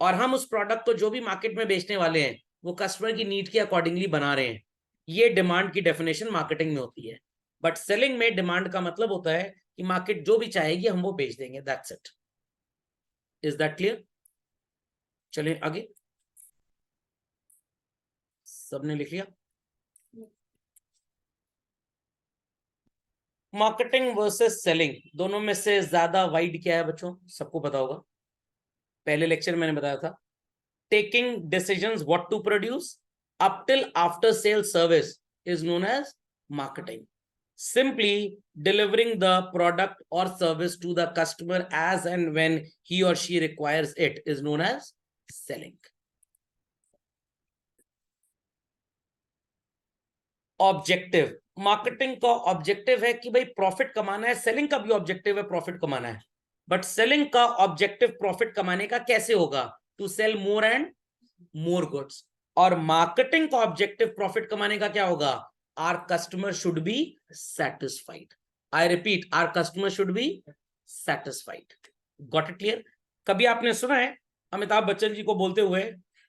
B: और हम उस प्रोडक्ट को जो भी मार्केट में बेचने वाले हैं वो कस्टमर की नीड के अकॉर्डिंगली बना रहे हैं। ये डिमांड की डेफिनेशन मार्केटिंग में होती है। बट सेलिंग में डिमांड का मतलब होता है कि मार्केट जो भी चाहेगी हम वो बेच देंगे। That's it. Is that clear? चलिए आगे। सबने लिख लिया? मार्केटिंग वर्सेस सेलिंग, दोनों में से ज्यादा वाइड क्या है बच्चों? सबको पता होगा, पहले लेक्चर मैंने बताया था। Taking decisions what to produce up till after sale service is known as marketing. Simply delivering the product or service to the customer as and when he or she requires it is known as selling. Objective, marketing का objective है कि भाई profit कमाना है, selling का भी objective है profit कमाना है। बट सेलिंग का ऑब्जेक्टिव प्रॉफिट कमाने का कैसे होगा? To sell more and more goods. और मार्केटिंग का ऑब्जेक्टिव प्रॉफिट कमाने का क्या होगा? Our customer should be satisfied. I repeat, our customer should be satisfied. Got it clear? कभी आपने सुना है अमिताभ बच्चन जी को बोलते हुए,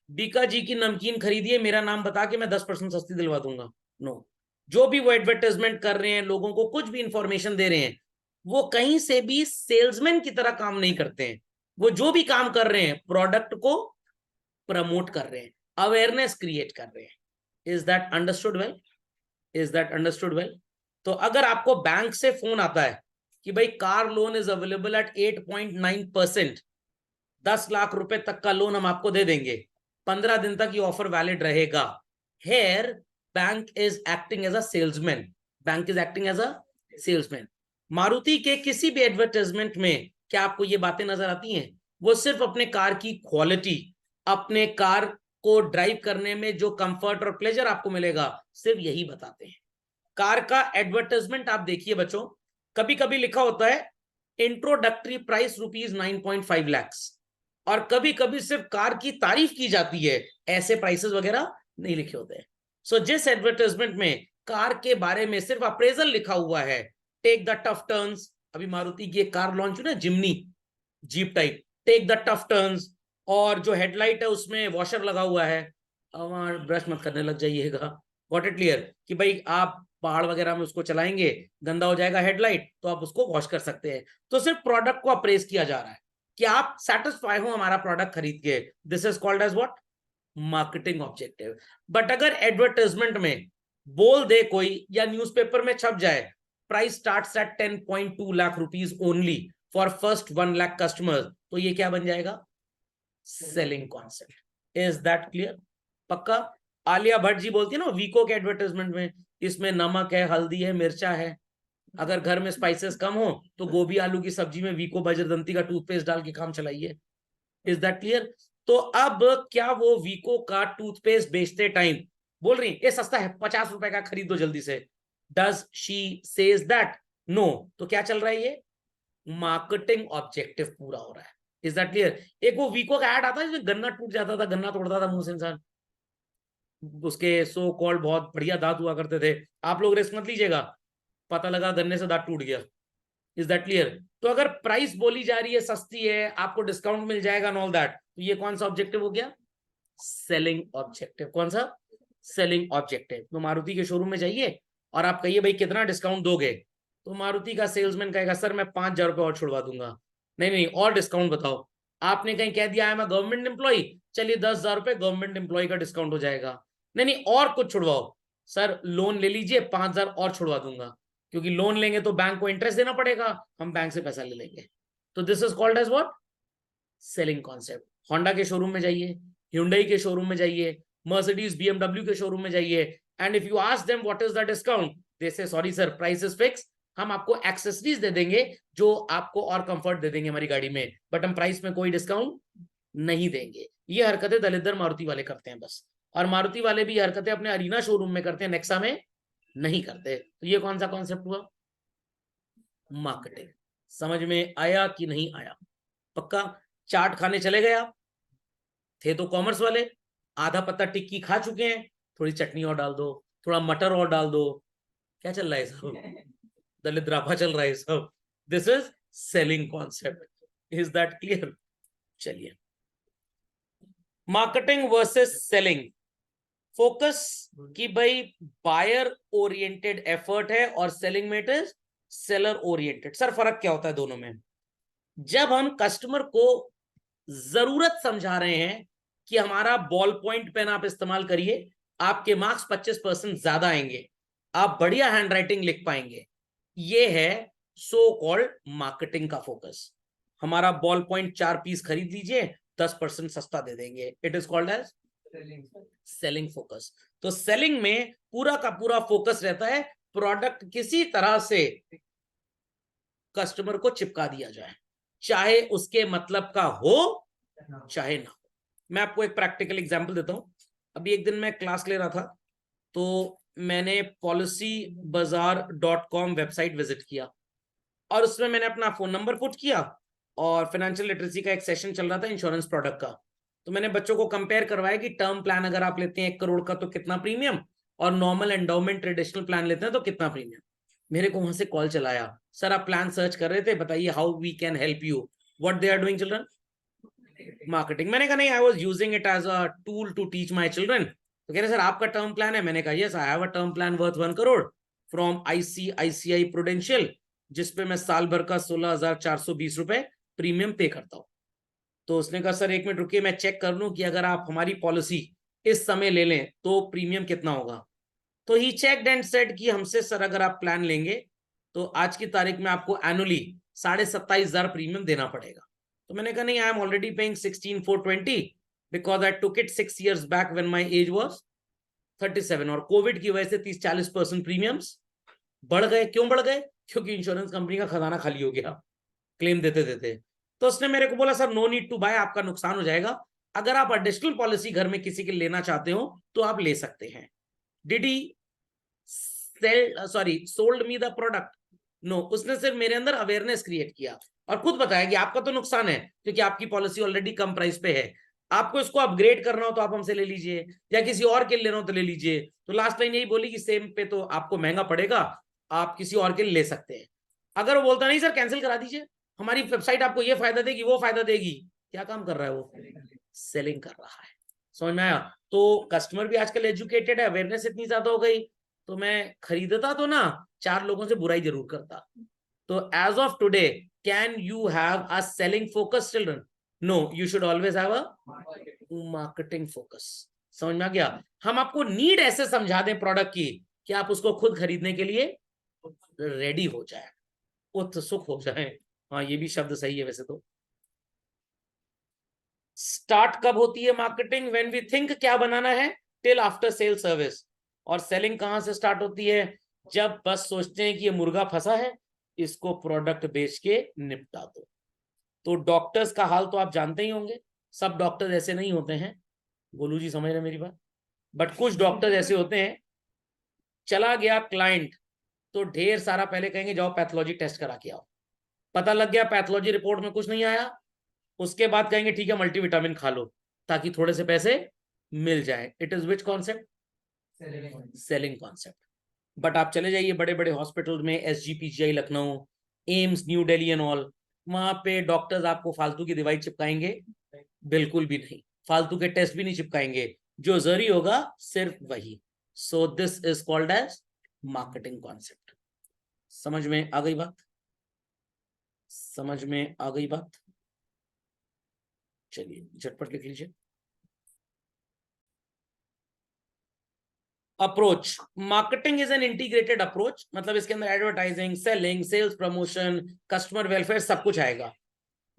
B: बीका जी की नमकीन खरीदिए, मेरा नाम बता के मैं 10% सस्ती दिलवा दूंगा? नो। जो भी वो एडवर्टाइजमेंट कर रहे हैं, लोगों को कुछ भी इंफॉर्मेशन दे रहे हैं, वो कहीं से भी सेल्समैन की तरह काम नहीं करते हैं। वो जो भी काम कर रहे हैं प्रोडक्ट को प्रमोट कर रहे हैं, अवेयरनेस क्रिएट कर रहे हैं। Is that understood well? Is that understood well? तो अगर आपको बैंक से फोन आता है कि भाई car loan is available at 8.9%, 10 lakh रुपए तक का लोन हम आपको दे देंगे, 15 दिन तक ये ऑफर वैलिड रहेगा, here bank is acting as a salesman, bank is acting as a salesman. Maruti के किसी भी एडवर्टाइजमेंट में क्या आपको ये बातें नजर आती हैं? वो सिर्फ अपने कार की क्वालिटी, अपने कार को ड्राइव करने में जो कंफर्ट और प्लेजर आपको मिलेगा, सिर्फ यही बताते हैं। कार का एडवर्टाइजमेंट आप देखिए बच्चों, कभी कभी लिखा होता है इंट्रोडक्टरी प्राइस ₹9.5 लाख, और कभी कभी सिर्फ कार की तारीफ की जाती है, ऐसे प्राइसेस वगैरह नहीं लिखे होते हैं। सो जिस एडवर्टाइजमेंट में कार के बारे में सिर्फ अप्रेजल लिखा हुआ है, टेक द टफ टर्न्स, अभी मारुति की एक कार लॉन्च हुई ना, Jimny jeep type, take the tough turns, और जो हेडलाइट है उसमें वॉशर लगा हुआ है, ब्रश मत करने लग जाइएगा, गॉट इट क्लियर, कि भाई आप पहाड़ वगैरह में उसको चलाएंगे, गंदा हो जाएगा हेडलाइट, तो आप उसको वॉश कर सकते हैं। तो सिर्फ प्रोडक्ट को अप्रेज किया जा रहा है कि आप सेटिस्फाई हो हमारा प्रोडक्ट खरीद के, this is called as what, marketing objective. But अगर एडवर्टाइजमेंट में बोल दे कोई, या न्यूज़पेपर में छप जाए, price starts at 10.2 lakh rupees only for first 1 lakh customers, तो ये क्या बन जाएगा? Selling concept. Is that clear? पक्का? आलिया भट्ट जी बोलती है ना वीको के एडवर्टाइजमेंट में, इसमें नमक है, हल्दी है, मिर्चा है, अगर घर में स्पाइसेस कम हो तो गोभी आलू की सब्जी में वीको बजरदंती का टूथपेस्ट डाल के काम चलाइए। Is that clear? तो अब क्या वो वीको का टूथपेस्ट बेचते टाइम बोल रही ये सस्ता है, 50 रुपए का खरीद दो जल्दी से? Does she says that? No. तो क्या चल रहा है? ये मार्केटिंग ऑब्जेक्टिव पूरा हो रहा है। Is that clear? एक वो वीको का ऐड आता है जिसमें गन्ना टूट जाता था, गन्ना तोड़ता था मुंह से इंसान, उसके सो कॉल्ड बहुत बढ़िया दांत हुआ करते थे, आप लोग रिस्क मत लीजिएगा, पता लगा गन्ने से दांत टूट गया। Is that clear? तो अगर प्राइस बोली जा रही है सस्ती है, आपको डिस्काउंट मिल जाएगा एंड ऑल दैट, तो ये कौन सा ऑब्जेक्टिव हो गया? Selling objective. कौन सा? Selling objective. तो मारुति के शोरूम में जाइए और आप कहिए भाई कितना डिस्काउंट दोगे, तो मारुति का सेल्समैन कहेगा सर मैं 5,000 रुपए और छुड़वा दूंगा। नहीं नहीं, और डिस्काउंट बताओ। आपने कहीं कह दिया है मैं गवर्नमेंट एम्प्लॉय, चलिए 10,000 रुपए गवर्नमेंट एम्प्लॉय का डिस्काउंट हो जाएगा। नहीं नहीं, और कुछ छुड़वाओ, सर लोन ले लीजिए 5,000 और छुड़वा दूंगा, क्योंकि लोन लेंगे तो बैंक को इंटरेस्ट देना पड़ेगा, हम बैंक से पैसा ले लेंगे। तो this is called as what? Selling concept. Honda के शोरूम में जाइए, ह्यूंडई के शोरूम में जाइए, मर्सिडीज बीएमडब्ल्यू के शोरूम में जाइए, and if you ask them what is the discount, they say sorry sir price is fix, हम आपको एक्सेसरीज दे देंगे जो आपको और कंफर्ट दे देंगे हमारी गाड़ी में, बट हम प्राइस में कोई डिस्काउंट नहीं देंगे। ये हरकतें दलिद्र मारुति वाले करते हैं बस, और मारुति वाले भी हरकतें अपने अरीना शोरूम में करते हैं, नेक्सा में नहीं करते। तो ये कौन सा कॉन्सेप्ट हुआ? मार्केटिंग। समझ में आया कि नहीं आया? पक्का? चाट खाने चले गए आप, थे तो कॉमर्स वाले, आधा पत्ता टिक्की खा चुके हैं, थोड़ी चटनी और डाल दो, थोड़ा मटर और डाल दो, क्या चल रहा है सब? दलिद्राफा चल रहा है सब। This is selling concept. Is that clear? चलिए, मार्केटिंग वर्सेस सेलिंग। फोकस कि भाई बायर ओरिएंटेड एफर्ट है और सेलिंग में it is seller oriented. Sir फर्क क्या होता है दोनों में? जब हम कस्टमर को जरूरत समझा रहे हैं कि हमारा बॉल पॉइंट पेन आप इस्तेमाल करिए, आपके मार्क्स 25% ज्यादा आएंगे, आप बढ़िया हैंडराइटिंग लिख पाएंगे, ये है सो कॉल्ड मार्केटिंग का फोकस। हमारा बॉल पॉइंट 4 पीस खरीद लीजिए, 10% सस्ता दे देंगे, it is called as selling focus. तो सेलिंग में पूरा का पूरा फोकस रहता है प्रोडक्ट किसी तरह से कस्टमर को चिपका दिया जाए, चाहे उसके मतलब का हो चाहे ना हो। मैं आपको एक प्रैक्टिकल एग्जांपल देता हूं। अभी एक दिन मैं क्लास ले रहा था, तो मैंने policybazaar.com वेबसाइट विजिट किया, और उसमें मैंने अपना फोन नंबर पुट किया, और फाइनेंशियल लिटरेसी का एक सेशन चल रहा था इंश्योरेंस प्रोडक्ट का। तो मैंने बच्चों को कंपेयर करवाया कि टर्म प्लान अगर आप लेते हैं 1 करोड़ का तो कितना प्रीमियम, और नॉर्मल एंडोमेंट ट्रेडिशनल प्लान लेते हैं तो कितना प्रीमियम। मेरे को वहां से कॉल चलाया, सर आप प्लान सर्च कर रहे थे, बताइए how we can help you. What they are doing children? Marketing. मैंने कहा नहीं, I was using it as a tool to teach my children. तो कह रहे सर आपका टर्म प्लान है? मैंने कहा yes I have a term plan worth 1 crore from ICICI prudential, जिसपे मैं साल भर का 16,420 रुपए प्रीमियम पे करता हूँ। तो उसने कहा सर 1 मिनट रुकिए, मैं चेक कर लूं कि अगर आप हमारी पॉलिसी इस समय ले लें तो प्रीमियम कितना होगा। तो ही चेक्ड एंड सेड कि हमसे सर अगर आप प्लान लेंगे तो आज की तारीख में आपको एनुअली 27,500 प्रीमियम देना पड़ेगा। तो मैंने कहा नहीं, I am already paying 16,420 because I took it 6 years back when my age was 37, और कोविड की वजह से 30-40% प्रीमियम्स बढ़ गए। क्यों बढ़ गए? क्योंकि इंश्योरेंस कंपनी का खजाना खाली हो गया क्लेम देते देते। तो उसने मेरे को बोला sir no need to buy, आपका नुकसान हो जाएगा, अगर आप एडिशनल पॉलिसी घर में किसी के लेना चाहते हो तो आप ले सकते हैं। Did he sold me the product? No, उसने सिर्फ मेरे अंदर अवेयरनेस क्रिएट किया और खुद बताया कि आपका तो नुकसान है क्योंकि आपकी पॉलिसी ऑलरेडी कम प्राइस पे है, आपको इसको अपग्रेड करना हो तो आप हमसे ले लीजिए, या किसी और के लेना हो तो ले लीजिए। तो लास्ट लाइन यही बोली कि सेम पे तो आपको महंगा पड़ेगा, आप किसी और के ले सकते हैं। अगर वो बोलता नहीं सर कैंसिल करा दीजिए, हमारी वेबसाइट आपको ये फायदा देगी वो फायदा देगी, क्या काम कर रहा है वो? सेलिंग कर रहा है। समझ में आया? तो कस्टमर भी आजकल एजुकेटेड है, अवेयरनेस इतनी ज्यादा हो गई, तो मैं खरीदता तो ना 4 लोगों से बुराई जरूर करता। तो as of today can you have a selling focus children? No, you should always have a marketing focus. समझ में आ गया? हम आपको नीड ऐसे समझा दें प्रोडक्ट की कि आप उसको खुद खरीदने के लिए रेडी हो जाए, उत्सुक हो जाए। हाँ, ये भी शब्द सही है वैसे तो। स्टार्ट कब होती है मार्केटिंग? व्हेन वी थिंक क्या बनाना है, टिल आफ्टर सेल सर्विस। और सेलिंग कहां से स्टार्ट होती है? जब बस सोचते हैं कि ये मुर्गा फंसा है, इसको प्रोडक्ट बेच के निपटा दो। तो डॉक्टर्स का हाल तो आप जानते ही होंगे, सब डॉक्टर्स ऐसे नहीं होते हैं, गोलू जी समझ रहे मेरी बात। बट कुछ डॉक्टर्स ऐसे होते हैं, चला गया क्लाइंट तो ढेर सारा पहले कहेंगे जाओ पैथोलॉजी टेस्ट करा के आओ, पता लग गया पैथोलॉजी रिपोर्ट में कुछ नहीं आया, उसके बाद कहेंगे ठीक है मल्टीविटामिन खा लो ताकि थोड़े से पैसे मिल जाए। It is which concept? Selling concept. But आप चले जाइए बड़े बड़े हॉस्पिटल में, SGPGI Lucknow, AIIMS new Delhi and all, वहां पे डॉक्टर्स आपको फालतू की दवाई चिपकाएंगे? बिल्कुल भी नहीं। फालतू के टेस्ट भी नहीं चिपकाएंगे, जो जरूरी होगा सिर्फ वही। So this is called as marketing concept. समझ में आ गई बात? समझ में आ गई बात? चलिए झटपट लिख लीजिए। Approach, marketing is an integrated approach, मतलब इसके अंदर advertising, selling, sales promotion, customer welfare सब कुछ आएगा।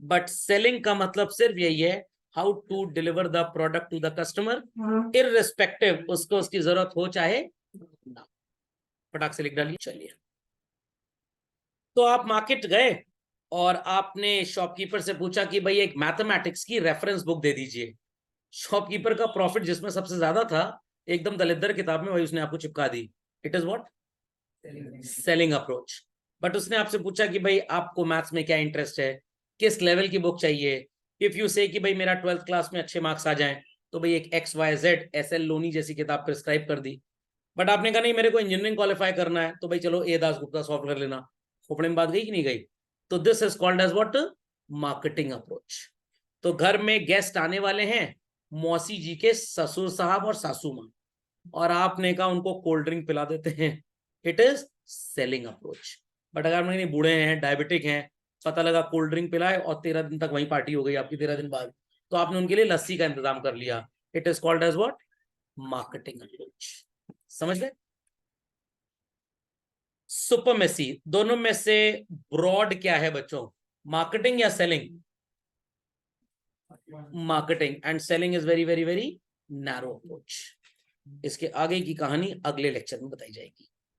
B: बट सेलिंग का मतलब सिर्फ यही है, how to deliver the product to the customer, irrespective उसको उसकी जरूरत हो चाहे ना। फटाक से लिख डालिए। चलिए, तो आप मार्केट गए और आपने शॉपकीपर से पूछा कि भाई एक मैथमेटिक्स की रेफरेंस बुक दे दीजिए। शॉपकीपर का प्रॉफिट जिसमें सबसे ज्यादा था, एकदम दलिद्र किताब में, वही उसने आपको चिपका दी। It is what? Selling approach. But उसने आपसे पूछा कि भाई आपको मैथ्स में क्या इंटरेस्ट है, किस लेवल की बुक चाहिए। इफ यू से कि भाई मेरा 12th क्लास में अच्छे मार्क्स आ जाएं, तो भाई एक XYZ SL लोनी जैसी किताब प्रिस्क्राइब कर दी। बट आपने कहा नहीं मेरे को इंजीनियरिंग क्वालिफाई करना है, तो भाई चलो A दास गुप्ता सॉल्व कर लेना। खोपड़े में बात गई कि नहीं गई? तो this is called as what? Marketing approach. तो घर में गेस्ट आने वाले हैं, मौसी जी के ससुर साहब और सासू माँ, और आपने कहा उनको कोल्ड ड्रिंक पिला देते हैं। It is selling approach. But अगर नहीं बूढ़े हैं, डायबिटिक हैं, पता लगा कोल्ड ड्रिंक पिलाए और 13 दिन तक वहीं पार्टी हो गई आपकी 13 दिन बाद, तो आपने उनके लिए लस्सी का इंतजाम कर लिया। It is called as what? Marketing approach. समझ गए? सुपरमेसी, दोनों में से ब्रॉड क्या है बच्चों, मार्केटिंग या selling? Marketing. And selling is very very very narrow approach. इसके आगे की कहानी अगले लेक्चर में बताई जाएगी।